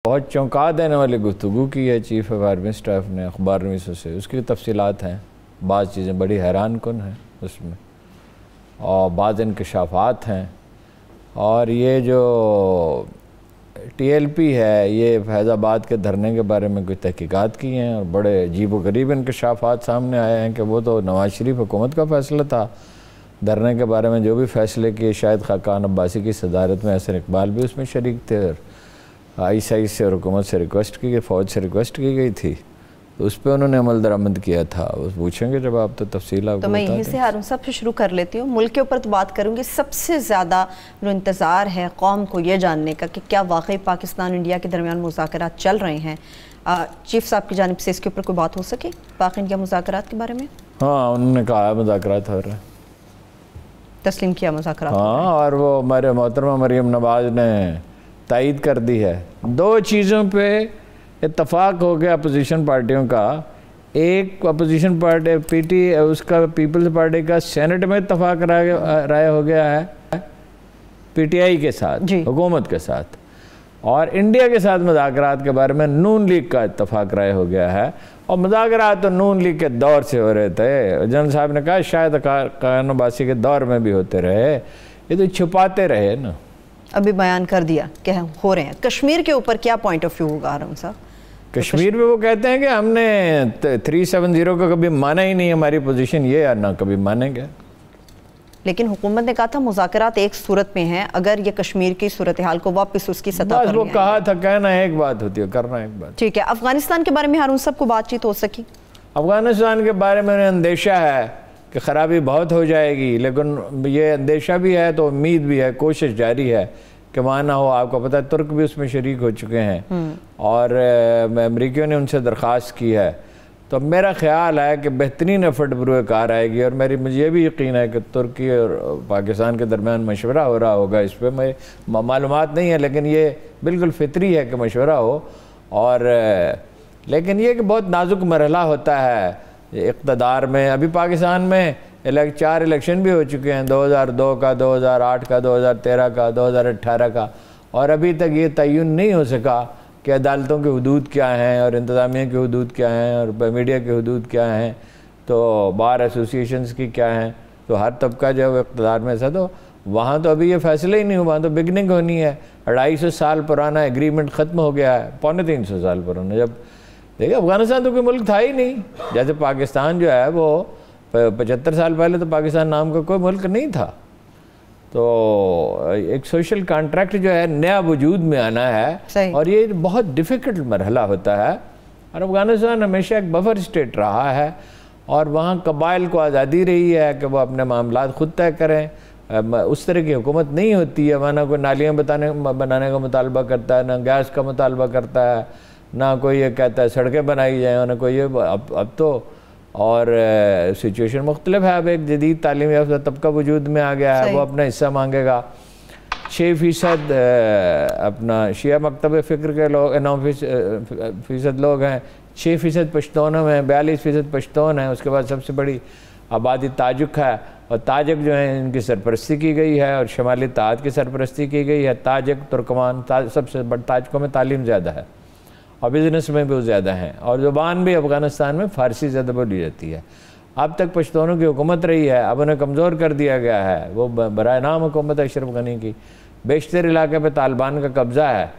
बहुत चौंका देने वाली गुफ्तगू की है चीफ ऑफ आर्मी स्टाफ ने अखबार नवीसों से। उसकी तफसीलात हैं, बाज़ चीज़ें बड़ी हैरान कुन हैं उसमें और बाज़ इंकशाफात हैं। और ये जो TLP है ये फैज़ाबाद के धरने के बारे में कुछ तहकीकात की हैं और बड़े अजीब व गरीब इंकशाफात सामने आए हैं कि वो तो नवाज़ शरीफ हुकूमत का फ़ैसला था। धरने के बारे में जो भी फ़ैसले किए शायद खाकान अब्बासी की सदारत में अहसन इकबाल भी उसमें शरीक थे और ISI से और हुकूमत से रिक्वेस्ट की गई, फ़ौज से रिक्वेस्ट की गई थी, तो उस पर उन्होंने अमल दरामद किया था। उस पूछेंगे जब आप तो तफसील आपको तो मैं यहीं से हारून साहब से शुरू कर लेती हूँ। मुल्क के ऊपर तो बात करूँगी, सबसे ज़्यादा जो इंतज़ार है कौम को ये जानने का कि क्या वाकई पाकिस्तान इंडिया के दरमियान मुज़ाकरात चल रहे हैं। चीफ साहब की जानिब से इसके ऊपर कोई बात हो सके पाक इंडिया मुज़ाकरात के बारे में? हाँ, उन्होंने कहा मुज़ाकरात हो रहे हैं, तस्लीम किया मुज़ाकरात। हाँ, और वो हमारे मोहतरमा मरीम नवाज़ ने तायद कर दी है। दो चीज़ों पे इत्तफाक हो गया अपोजिशन पार्टियों का। एक अपोजिशन पार्टी उसका पीपल्स पार्टी का सेनेट में इत्तफाक राय हो गया है PTI के साथ, हुकूमत के साथ, और इंडिया के साथ मुज़ाकरात के बारे में नून लीग का इत्तफाक राय हो गया है। और मुज़ाकरात तो नून लीग के दौर से हो रहे थे। जनरल साहब ने कहा शायद खाकान अब्बासी के दौर में भी होते रहे, ये तो छुपाते रहे ना। अभी बयान कर दिया कि हो रहे हैं। कश्मीर के ऊपर क्या पॉइंट ऑफ व्यू होगा हारून साहब? कश्मीर में वो कहते हैं कि हमने 370 को कभी माना ही नहीं, हमारी पोजीशन ये है, ना कभी मानेंगे। लेकिन हुकूमत ने कहा था मुज़ाकरात एक सूरत में हैं, अगर ये कश्मीर की सूरत हाल को वापस उसकी सतह पर वो कहा था, कहना एक बात होती है, करना एक बात। ठीक है, अफगानिस्तान के बारे में हारून साहब को बातचीत हो सकी? अफगानिस्तान के बारे में अंदेशा है कि ख़राबी बहुत हो जाएगी, लेकिन ये अंदेशा भी है तो उम्मीद भी है, कोशिश जारी है कि वहाँ ना हो। आपको पता है तुर्क भी उसमें शरीक हो चुके हैं और अमरीकियों ने उनसे दरख्वास्त की है। तो मेरा ख्याल है कि बेहतरीन एफर्ट बरूए कार आएगी और मुझे ये भी यकीन है कि तुर्की और पाकिस्तान के दरमियान मशवरा हो रहा होगा। इस पर मैं मालूमात नहीं है, लेकिन ये बिल्कुल फितरी है कि मशवरा हो। और लेकिन ये कि बहुत नाजुक मरहला होता है इक़्तिदार में। अभी पाकिस्तान में 4 इलेक्शन भी हो चुके हैं, 2002 का, 2008 का, 2013 का, 2018 का, और अभी तक ये तयन नहीं हो सका कि अदालतों के हदूद क्या हैं और इंतज़ामिया के हदूद क्या हैं और मीडिया के हदूद क्या हैं, तो बार एसोसिएशंस की क्या हैं। तो हर तबका जो है इक़्तिदार में से, तो वहाँ तो अभी ये फैसला ही नहीं हुआ, वहाँ तो बिगनिंग होनी है। 250 साल पुराना एग्रीमेंट ख़त्म हो गया है, 350 साल पुराना। जब देखिए अफ़गानिस्तान तो कोई मुल्क था ही नहीं, जैसे पाकिस्तान जो है वो 75 साल पहले तो पाकिस्तान नाम का कोई मुल्क नहीं था। तो एक सोशल कॉन्ट्रैक्ट जो है नया वजूद में आना है और ये बहुत डिफ़िकल्ट मरहला होता है। और अफ़गानिस्तान हमेशा एक बफर स्टेट रहा है और वहाँ कबाइल को आज़ादी रही है कि वो अपने मामलात खुद तय करें। उस तरह की हुकूमत नहीं होती है वहाँ, ना कोई नालियाँ बनाने का मुतालबा करता है, ना गैस का मुतालबा करता है, ना कोई ये कहता है सड़कें बनाई जाएँ, ना कोई ये। अब तो और सिचुएशन मुख्तलिफ है। अब एक जदीद तालीम याफ्ता तबका वजूद में आ गया है, वो अपना हिस्सा मांगेगा। 6% अपना शिया मकतब फ़िक्र के लोग, 9% लोग हैं, 6% पश्तूनों में, 42% पश्तून हैं। उसके बाद सबसे बड़ी आबादी ताजुक है और ताजक जो है इनकी सरपरस्ती की गई है और शमाली ताज की सरपरस्ती की गई है। ताजक, तुर्कमान, सबसे बड़े ताजकों में तालीम ज़्यादा है और बिज़नेस में भी ज़्यादा हैं और ज़ुबान भी अफ़गानिस्तान में फ़ारसी ज़्यादा बोली जाती है। अब तक पश्तूनों की हुकूमत रही है, अब उन्हें कमज़ोर कर दिया गया है। वो बराए नाम हुकूमत अशरफ गनी की, बेशतर इलाके पे तालिबान का कब्ज़ा है।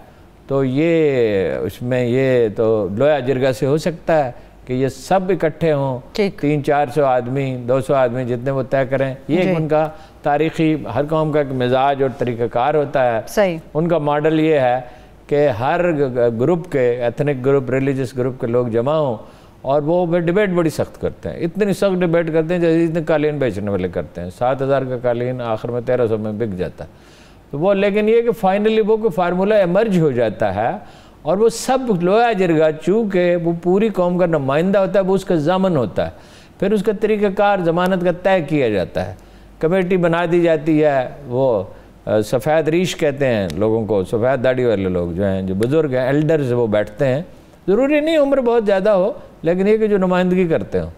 तो ये उसमें ये तो लोया जिरगा से हो सकता है कि ये सब इकट्ठे हों, 300-400 आदमी, 200 आदमी, जितने वो तय करें। ये एक उनका तारीख़ी, हर कौम का एक मिजाज और तरीक़ाकार होता है। सही। उनका मॉडल ये है कि हर ग्रुप के, एथनिक ग्रुप, रिलीजियस ग्रुप के लोग जमा हों और वो डिबेट बड़ी सख्त करते हैं। इतनी सख्त डिबेट करते हैं जैसे इतने कालीन बेचने वाले करते हैं। 7000 का कालीन आखिर में 1300 में बिक जाता है। तो वो, लेकिन ये कि फाइनली वो कोई फार्मूला एमर्ज हो जाता है और वो सब लोया जिरगा, चूँकि वो पूरी कौम का नुमाइंदा होता है, वो उसका ज़ामन होता है। फिर उसका तरीक़ाकार ज़मानत का तय किया जाता है, कमेटी बना दी जाती है। वो सफ़ेद रीश कहते हैं लोगों को, सफ़ेद दाढ़ी वाले लोग जो हैं, जो बुज़ुर्ग हैं, एल्डर्स, वो बैठते हैं। ज़रूरी नहीं उम्र बहुत ज़्यादा हो, लेकिन ये कि जो नुमाइंदगी करते हो,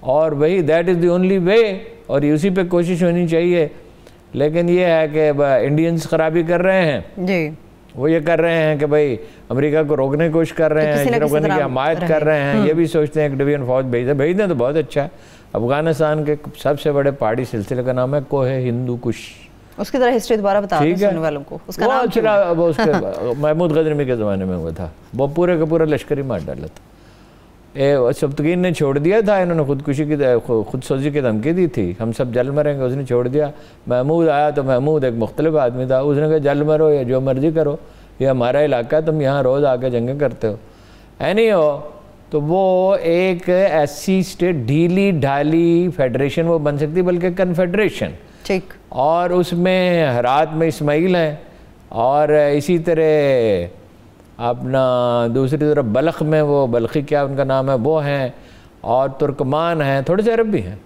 और वही that is the only way, और उसी पे कोशिश होनी चाहिए। लेकिन ये है कि इंडियंस खराबी कर रहे हैं जी, वो ये कर रहे हैं कि भाई अमेरिका को रोकने की कोशिश कर रहे हैं, अशरफ गनी की हमायत कर रहे हैं, ये भी सोचते हैं कि डिवीजन फौज भेज दें तो बहुत अच्छा है। अफगानिस्तान के सबसे बड़े पहाड़ी सिलसिले का नाम है कोहे हिंदू कुश। उसकी तरह हिस्ट्री दोबारा बता दें सुनने वालों को। उसका नाम क्या है? वो उसके महमूद गजनवी के ज़माने में हुआ था, वो पूरे का पूरा लश्कर ही मार डाला था। सब्तगीन ने छोड़ दिया था, इन्होंने खुदकुशी की खुदसोजी की धमकी दी थी, हम सब जल मरेंगे, उसने छोड़ दिया। महमूद आया तो महमूद एक मुख्तलिफ आदमी था, उसने कहा जल मरो या जो मर्जी करो, ये हमारा इलाका है, तुम यहाँ रोज़ आके जंगें करते हो। नहीं हो तो वो एक ऐसी स्टेट ढीली ढाली फेडरेशन वो बन सकती, बल्कि कन्फेडरेशन। ठीक। और उसमें हरात में इस्माइल हैं, और इसी तरह अपना दूसरी तरफ बलख में वो बल्खी क्या उनका नाम है वो हैं, और तुर्कमान हैं, थोड़े से अरब भी हैं,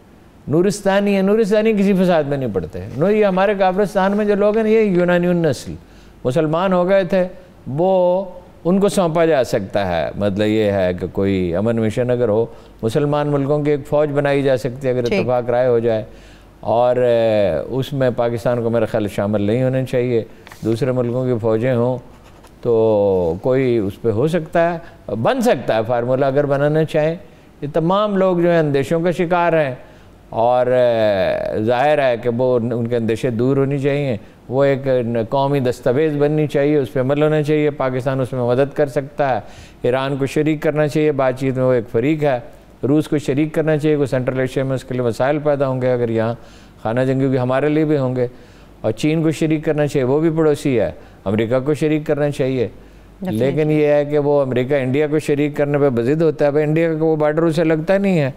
नूरिस्तानी हैं। नूरिस्तानी किसी फसाद में नहीं पड़ते। ये हमारे काब्रिस्तान में जो लोग हैं ये यूनानी नस्ल मुसलमान हो गए थे, वो उनको सौंपा जा सकता है। मतलब ये है कि कोई अमन मिशन अगर हो, मुसलमान मुल्कों की एक फ़ौज बनाई जा सकती है अगर इत्तेफाक राय हो जाए, और उसमें पाकिस्तान को मेरा ख्याल शामिल नहीं होने चाहिए, दूसरे मुल्कों की फ़ौजें हों तो कोई उस पर हो सकता है, बन सकता है फार्मूला अगर बनाना चाहें। ये तमाम लोग जो हैं अंदेशों का शिकार हैं, और ज़ाहिर है कि वो उनके अंदेशे दूर होनी चाहिए। वो एक कौमी दस्तावेज़ बननी चाहिए, उस पर अमल होना चाहिए, पाकिस्तान उसमें मदद कर सकता है। ईरान को शरीक करना चाहिए बातचीत में, वो एक फ़रीक है। रूस को शरीक करना चाहिए, कोई सेंट्रल एशिया में उसके लिए वसाइल पैदा होंगे अगर यहाँ खाना जंगी भी हमारे लिए भी होंगे। और चीन को शरीक करना चाहिए, वो भी पड़ोसी है। अमेरिका को शरीक करना चाहिए, लेकिन ये है कि वो अमेरिका इंडिया को शरीक करने पे बज़िद होता है। भाई इंडिया का वो बार्डर उसे लगता नहीं है,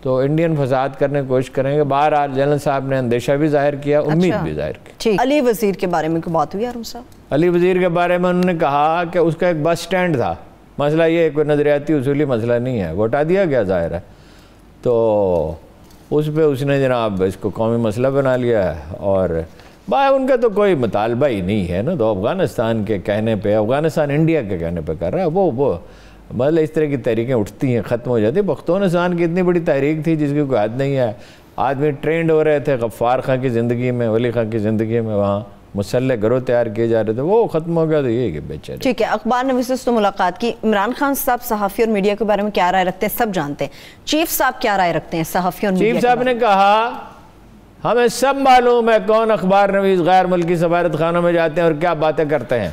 तो इंडियन फसाद करने की कोशिश करेंगे। बहरहाल जनरल साहब ने अंदेशा भी जाहिर किया, उम्मीद भी जाहिर की। अली वज़ीर के बारे में कोई बात हुई यार साहब? अली वज़ीर के बारे में उन्होंने कहा कि उसका एक बस स्टैंड था। मसला ये कोई नज़रियाती उसूली मसला नहीं है, वो हटा दिया गया ज़ाहिर है, तो उस पर उसने जनाब इसको कौमी मसला बना लिया है। और भाई उनका तो कोई मुतालबा ही नहीं है ना, तो अफ़गानिस्तान के कहने पे, अफ़गानिस्तान इंडिया के कहने पे कर रहा है। वो मतलब इस तरह की तहरीकें उठती हैं, ख़त्म हो जाती है। बख्तौनिस्तान की इतनी बड़ी तहरीक थी जिसकी कोई हद नहीं है, आदमी ट्रेंड हो रहे थे गफ्फार खां की ज़िंदगी में, वली खां की ज़िंदगी में, वहाँ मुसल्लह गिरोह तैयार किए जा रहे थे, वो ख़त्म हो गया। तो ये कि बेचारे ठीक है, अखबार नवीस से मुलाकात की। इमरान खान साहब सहाफ़ी और मीडिया के बारे में क्या राय रखते हैं सब जानते हैं, चीफ साहब क्या राय रखते हैं सहाफ़ी और मीडिया? चीफ साहब ने कहा हमें सब मालूम है कौन अखबार नवीस गैर मुल्की सफारत खानों में जाते हैं और क्या बातें करते हैं।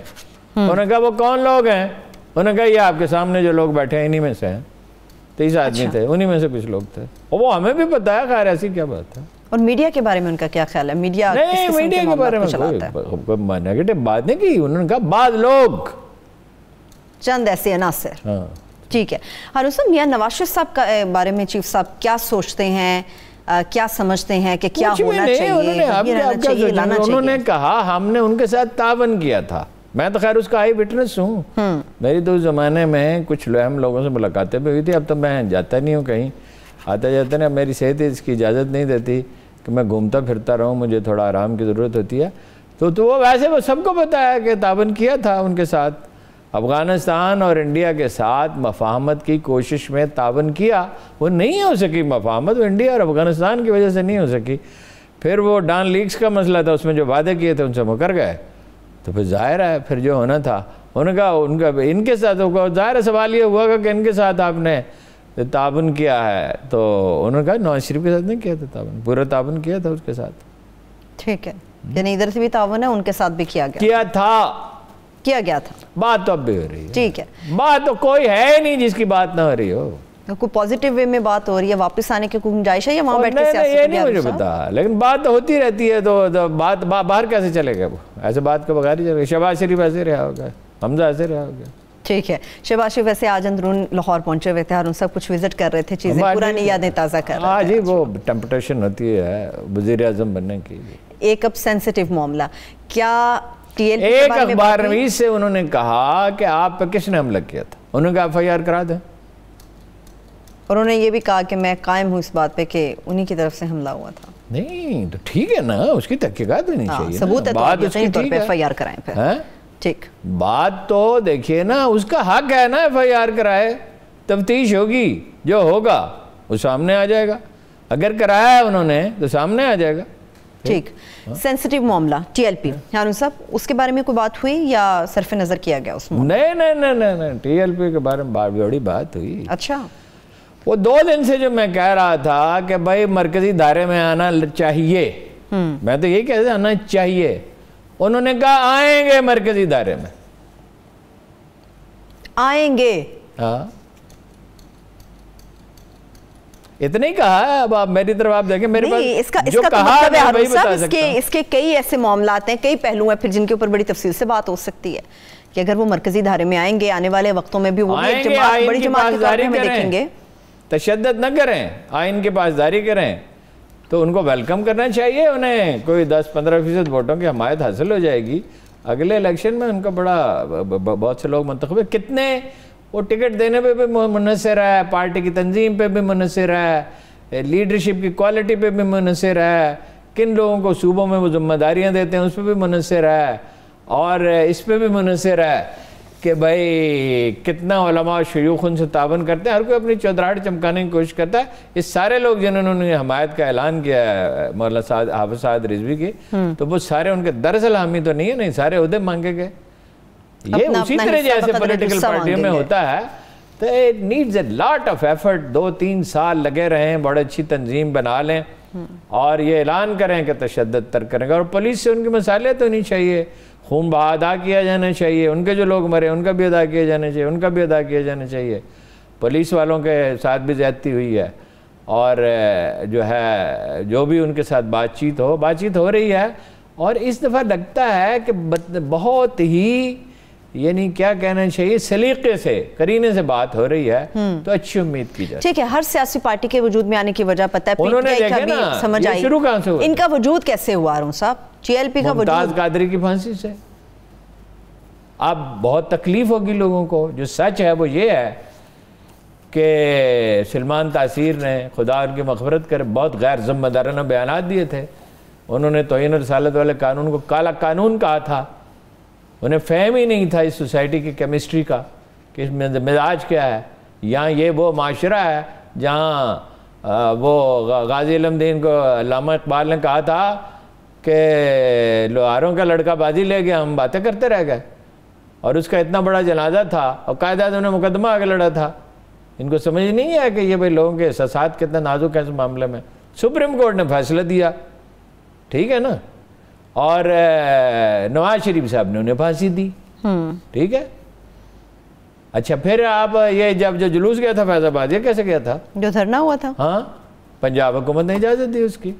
उन्होंने कहा वो कौन लोग हैं? उन्होंने कहा ये आपके सामने जो लोग बैठे हैं इन्हीं में से हैं, 30 आदमी थे, उन्हीं में से कुछ लोग थे, और वो हमें भी पता है। खैर ऐसी क्या बात है। और मीडिया के बारे में उनका क्या ख्याल है? मीडिया नहीं, मीडिया के बारे में कोई नेगेटिव बात नहीं की। उन्होंने कहा बाद लोग चंद ऐसे अनासर। ठीक है, हारून साहब, मियां नवाज शरीफ साहब के बारे में चीफ साहब क्या सोचते हैं, क्या समझते हैं कि क्या होना चाहिए? उन्होंने कहा हमने उनके साथ तावन किया था। मैं तो खैर उसका आई विटनेस हूँ। मेरी तो उस ज़माने में कुछ हम लोगों से मुलाकातें भी हुई थी। अब तो मैं जाता नहीं हूँ कहीं, आता जाता नहीं। अब मेरी सेहत इसकी इजाज़त नहीं देती कि मैं घूमता फिरता रहूँ, मुझे थोड़ा आराम की ज़रूरत होती है। तो वो वैसे वो सबको पता है कि तावन किया था उनके साथ, अफ़गानिस्तान और इंडिया के साथ मफाहमत की कोशिश में तावन किया। वो नहीं हो सकी मफाहमत, वो इंडिया और अफ़गानिस्तान की वजह से नहीं हो सकी। फिर वो डॉन लीक्स का मसला था, उसमें जो वादे किए थे उनसे मुकर गए, तो फिर जाहिर है फिर जो होना था उनका इनके साथ होगा। ज़ाहिर है सवाल ये हुआ कि इनके साथ आपने तावन किया है, तो उन्होंने कहा नवाज शरीफ के साथ नहीं किया था तावन, पूरा तावन किया था उसके साथ। ठीक है, यानी इधर से भी तावन है, उनके साथ भी किया गया था। बात तो अब भी हो रही है। ठीक है, बात तो कोई है ही नहीं जिसकी बात ना हो रही हो। कोई पॉजिटिव वे में बात हो रही है, वापस आने की गुंजाइश है या वहाँ बैठ के सियासत? ये नहीं मुझे पता, लेकिन बात तो होती रहती है। तो बात बाहर कैसे चलेगा? वो ऐसे बात के बगैर ही चलेगा। शहबाज शरीफ ऐसे रहा होगा, हमजा ऐसे रहा होगा। ठीक है, शहबाज शरीफ वैसे आज अंदरून लाहौर पहुंचे हुए थे, उन सब कुछ विजिट कर रहे थे, चीजें पुरानी यादें ताज़ा कर रहे थे। हाँ जी, वो टेम्पटेशन होती है वज़ीर आज़म बनने की। एक अब सेंसिटिव मामला, क्या एक अखबार नवीस से उन्होंने कहा कि आप पे किसने हमला किया था? उन्होंने कहा FIR करा दें। और उन्होंने ये भी कहा कि मैं कायम हूँ इस बात पे कि उन्हीं की तरफ से हमला हुआ था। नहीं तो ठीक है ना, उसकी तहकीकात होनी चाहिए, सबूत है, बात उसकी ठीक है, FIR कराएं फिर। ठीक, बात तो देखिए ना, उसका हक है ना FIR कराए, तफ्तीश होगी, जो होगा वो सामने आ जाएगा। अगर कराया है उन्होंने तो सामने आ जाएगा। ठीक। सेंसिटिव मामला टीएलपी, हारून साहब, उसके बारे में कोई बात हुई या सरफ नज़र किया गया उसमें? नहीं, टीएलपी के बारे में बड़ी बात हुई। अच्छा, वो 2 दिन से जो मैं कह रहा था कि भाई मरकजी दायरे में आना चाहिए, मैं तो यही कहता आना चाहिए, उन्होंने कहा आएंगे मरकजी दायरे में, आएंगे। हाँ, इतना ही कहा है। अब आप मेरी तरफ आप देखें, मेरे पास इसका जो मतलब कहा है हारून साहब, इसके इसके कई ऐसे मामलात हैं, कई पहलू हैं फिर जिनके ऊपर बड़ी तफसील से बात हो सकती है कि अगर वो मरकजी धारे में आएंगे, आने वाले वक्तों में भी वो एक जमात, बड़ी जमात के तौर पे देखेंगे। तशद्दुद न करें, आइन की पासदारी करें, तो उनको वेलकम करना चाहिए। उन्हें कोई 10-15% वोटों की हमायत हासिल हो जाएगी। अगले इलेक्शन में उनका बहुत से लोग मंतखब है। कितने वो टिकट देने पे भी मुनसर है, पार्टी की तंजीम पे भी मुनसर है, लीडरशिप की क्वालिटी पे भी मुनसर है, किन लोगों को सूबों में वो जिम्मेदारियाँ देते हैं उस पर भी मुनसर है, और इस पे भी मुनसर है कि भाई कितना उलमा और शयूख उनसे तावन करते हैं। हर कोई अपनी चौधराहट चमकाने की कोशिश करता है। ये सारे लोग जिन्होंने हमायत का ऐलान किया है मौलाना हाफिज साद रिजवी की, तो वो सारे उनके दरअसल हामी तो नहीं है, नहीं सारे उहदे मांगे गए। ये उसी तरह जैसे पॉलिटिकल पार्टियों में होता है, तो it needs a lot of effort. 2-3 साल लगे रहें, बड़ी अच्छी तंजीम बना लें और ये ऐलान करें कि तशद्दुद तर्क करेंगे, और पुलिस से उनकी मसाले तो नहीं चाहिए, खून बहा अदा किया जाना चाहिए, उनके जो लोग मरे उनका भी अदा किया जाना चाहिए, उनका भी अदा किया जाना चाहिए। पुलिस वालों के साथ भी ज़्यादती हुई है, और जो है जो भी उनके साथ बातचीत हो रही है। और इस दफ़ा लगता है कि बहुत ही, यानी क्या कहना चाहिए, सलीके से, करीने से बात हो रही है, तो अच्छी उम्मीद की जाए। ठीक है, हर सियासी पार्टी के वजूद में आने की वजह पता है, उन्होंने देखे ना, समझ आई शुरू कहां से हुआ, इनका वजूद कैसे हुआ हारून साहब, टीएलपी का मुमताज कादरी की फांसी से। अब बहुत तकलीफ होगी लोगों को। जो सच है वो ये है कि सलमान तासीर ने, खुदा उनकी मग़फ़िरत करे, बहुत गैर ज़िम्मेदाराना बयानात दिए थे। उन्होंने तौहीन रसालत वाले कानून को काला कानून कहा था। उन्हें फहम ही नहीं था इस सोसाइटी की केमिस्ट्री का कि इसमें मिजाज क्या है। यहाँ ये वो माशरा है जहाँ वो गाजी इल्मुद्दीन को अल्लामा इकबाल ने कहा था कि लोहारों का लड़का बाजी ले गया, हम बातें करते रह गए, और उसका इतना बड़ा जनाजा था और कायदाद उन्हें मुकदमा आगे लड़ा था। इनको समझ नहीं है कि ये भाई लोगों के एहसास कितना नाजुक है इस मामले में। सुप्रीम कोर्ट ने फैसला दिया, ठीक है ना, और नवाज शरीफ साहब ने उन्हें फांसी दी, ठीक है। अच्छा, फिर आप ये जब जो जुलूस गया था फैजाबाद, ये कैसे गया था, जो धरना हुआ था, हाँ, पंजाब हुकूमत ने इजाजत दी उसकी।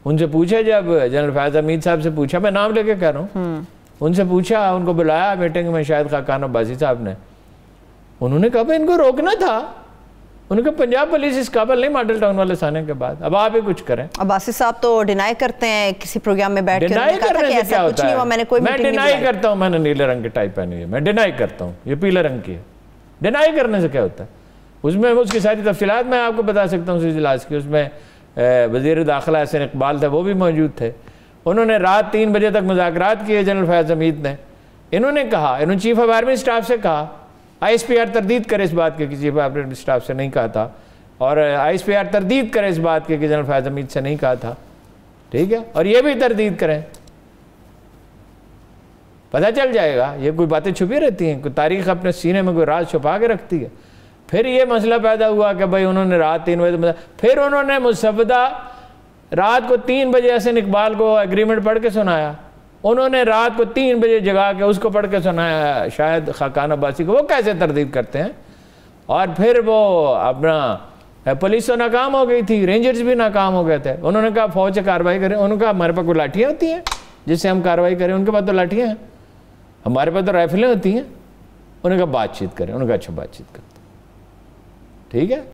उनसे पूछा, जब जनरल फैज हमीद साहब से पूछा, मैं नाम लेके कह रहा हूँ, उनसे पूछा, उनको बुलाया मीटिंग में शायद खाकान अब्बासी साहब ने, उन्होंने कहा इनको रोकना था। उन्होंने कहा पंजाब पुलिस इस काबिल नहीं मॉडल टाउन वाले साने के बाद, अब आप ही कुछ करें। अब्बासी साहब तो डिनाई करते हैं किसी प्रोग्राम में बैठ के, डिनाई करने से क्या होता है, मैं डिनाई करता हूँ, मैंने नीले रंग की टाई पहनी है, मैं डिनाई करता हूँ, ये पीले रंग की है। डिनाई करने से क्या होता है, उसमें उसकी सारी तफसीलात मैं आपको बता सकता हूँ उस इजलास की। उसमें वज़ीर दाखिला हसन इकबाल थे, वो भी मौजूद थे। उन्होंने रात 3 बजे तक मुज़ाकरात किए जनरल फैज़ हमीद ने। इन्होंने कहा, इन्होंने चीफ ऑफ आर्मी स्टाफ से कहा, ISPR तरदीद करे इस बात के कि चीफ ऑफ आर्मी स्टाफ से नहीं कहा था, और ISPR तरदीद करे इस बात के कि जनरल फैज़ हमीद से नहीं कहा था, ठीक है, और ये भी तरदीद करें, पता चल जाएगा। ये कोई बातें छुपी रहती हैं, कोई तारीख अपने सीने में कोई राज छुपा के रखती है। फिर ये मसला पैदा हुआ कि भाई उन्होंने रात 3 बजे, फिर उन्होंने मुसव्वदा रात को 3 बजे हसन इकबाल को एग्रीमेंट पढ़ के सुनाया। उन्होंने रात को 3 बजे जगा के उसको पढ़ के सुनाया शायद खाकान अब्बासी को। वो कैसे तरदीद करते हैं। और फिर वो अपना पुलिस तो नाकाम हो गई थी, रेंजर्स भी नाकाम हो गए थे। उन्होंने कहा फौज से कार्रवाई करें। उन्होंने कहा हमारे पास कोई लाठियाँ होती हैं जिससे हम कार्रवाई करें, उनके पास तो लाठियाँ हैं, हमारे पास तो राइफलें होती हैं। उन्होंने कहा बातचीत करें। उन्होंने कहा अच्छा बातचीत करते, ठीक है।